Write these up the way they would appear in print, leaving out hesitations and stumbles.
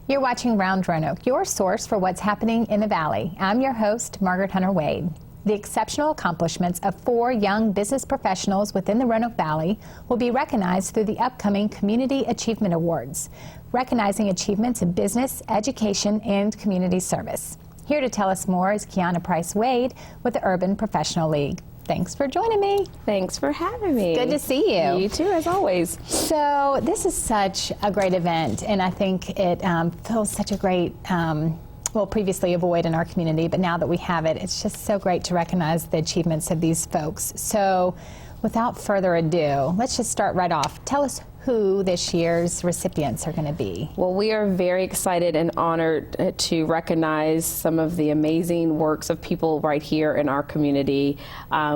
You're watching Round Roanoke, your source for what's happening in the Valley. I'm your host, Margaret-Hunter Wade. The exceptional accomplishments of 4 young business professionals within the Roanoke Valley will be recognized through the upcoming Community Achievement Awards, recognizing achievements in business, education, and community service. Here to tell us more is Kianna Price Wade with the Urban Professional League. Thanks for joining me. Thanks for having me. Good to see you. You too, as always. So this is such a great event, and I think it fills such a great, well, previously a void in our community, but now that we have it, it's just so great to recognize the achievements of these folks. So without further ado, let's just start right off. Tell us who this year's recipients are going to be. Well, we are very excited and honored to recognize some of the amazing works of people right here in our community.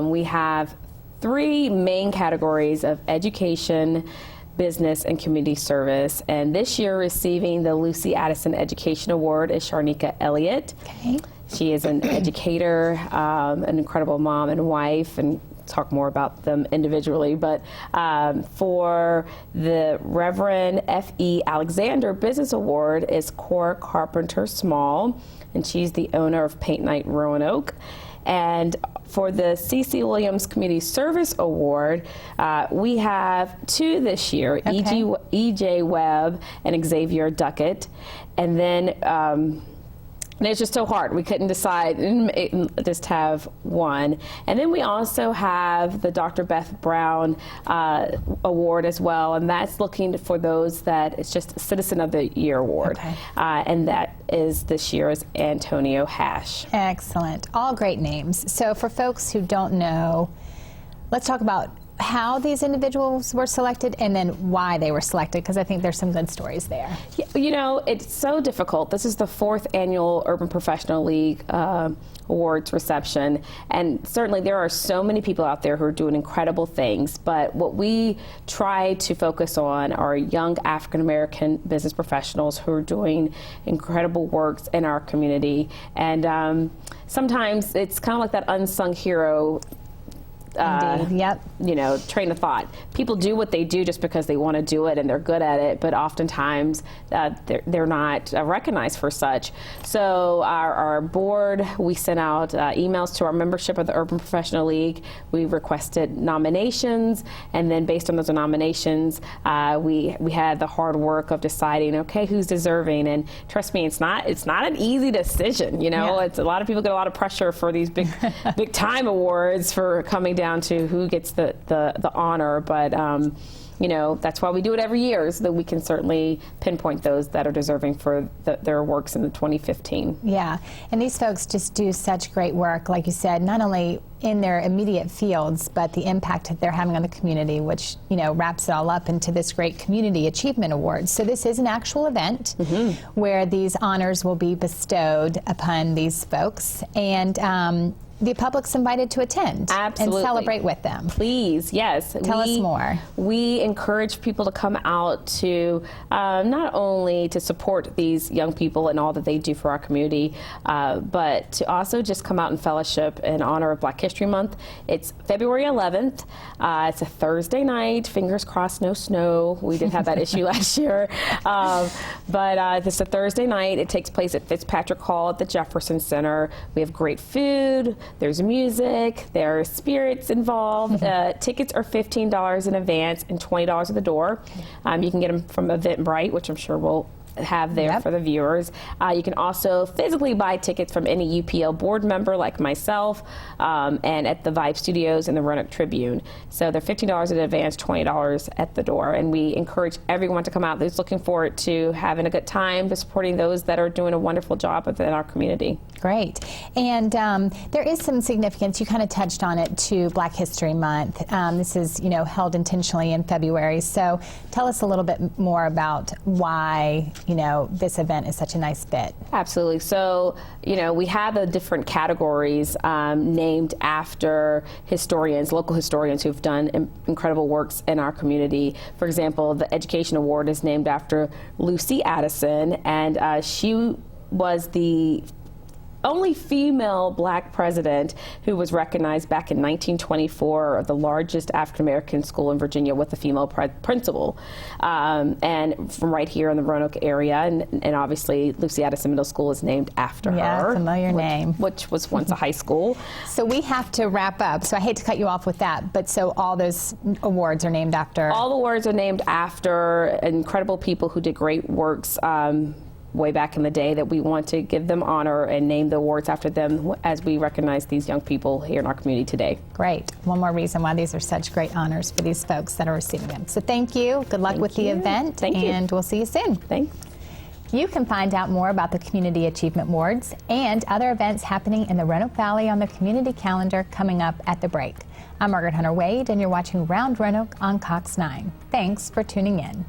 We have 3 main categories of education, business, and community service. And this year receiving the Lucy Addison Education Award is Sharnika Elliott. Okay. She is an educator, an incredible mom and wife, and talk more about them individually, but for the Reverend F.E. Alexander Business Award is Cora Carpenter Small, and she's the owner of Paint Night Roanoke. And for the C.C. Williams Community Service Award, we have 2 this year, okay. E.J. Webb and Xavier Duckett. And then and it's just so hard. We couldn't decide and just have one. And then we also have the Dr. Beth Brown Award as well, and that's looking for those that it's just Citizen of the Year Award. Okay. And that is this year is Antonio Hash. Excellent. All great names. So for folks who don't know, let's talk about how these individuals were selected and then why they were selected, because I think there's some good stories there. You know, it's so difficult. This is the 4th annual Urban Professional League Awards reception, and certainly there are so many people out there who are doing incredible things, but what we try to focus on are young African-American business professionals who are doing incredible works in our community. And sometimes it's kind of like that unsung hero Yep. you know, train of thought. People do what they do just because they want to do it and they're good at it, but oftentimes they're not recognized for such. So our board, we sent out emails to our membership of the Urban Professional League. We requested nominations, and then based on those nominations, we had the hard work of deciding, okay, who's deserving. And trust me, it's not an easy decision. You know, It's a lot of people get a lot of pressure for these big time awards for coming down to who gets the honor, but you know, that's why we do it every year, so that we can certainly pinpoint those that are deserving for their works in the 2015. Yeah, and these folks just do such great work, like you said, not only in their immediate fields, but the impact that they're having on the community, which, you know, wraps it all up into this great Community Achievement Award. So this is an actual event where these honors will be bestowed upon these folks, and the public's invited to attend. Absolutely. And celebrate with them. Please, yes. Tell us more. We encourage people to come out to not only to support these young people and all that they do for our community, but to also just come out and fellowship in honor of Black History Month. It's February 11th. It's a Thursday night. Fingers crossed, no snow. We did have that issue last year. But it's a Thursday night. It takes place at Fitzpatrick Hall at the Jefferson Center. We have great food. There's music, there are spirits involved. Tickets are $15 in advance and $20 at the door. You can get them from Eventbrite, which I'm sure we'll have there for the viewers. You can also physically buy tickets from any UPL board member like myself, and at the Vibe Studios and the Roanoke Tribune. So they're $15 in advance, $20 at the door, and we encourage everyone to come out who's looking forward to having a good time, to supporting those that are doing a wonderful job within our community. Great. And there is some significance, you kind of touched on it, to Black History Month. This is, you know, held intentionally in February. So tell us a little bit more about why, you know, this event is such a nice fit. Absolutely. So, you know, we have the different categories named after historians, local historians who've done incredible works in our community. For example, the Education Award is named after Lucy Addison, and she was the only female black president who was recognized back in 1924, the largest African-American school in Virginia with a female principal. And from right here in the Roanoke area, and obviously Lucy Addison Middle School is named after her. Familiar name. Which was once a high school. So we have to wrap up, so I hate to cut you off with that, but so all those awards are named after? All the awards are named after incredible people who did great works way back in the day, that we want to give them honor and name the awards after them as we recognize these young people here in our community today. Great. One more reason why these are such great honors for these folks that are receiving them. So thank you. Good luck with the event. Thank you. And we'll see you soon. Thanks. You can find out more about the Community Achievement Awards and other events happening in the Roanoke Valley on the community calendar coming up at the break. I'm Margaret-Hunter Wade, and you're watching Round Roanoke on Cox 9. Thanks for tuning in.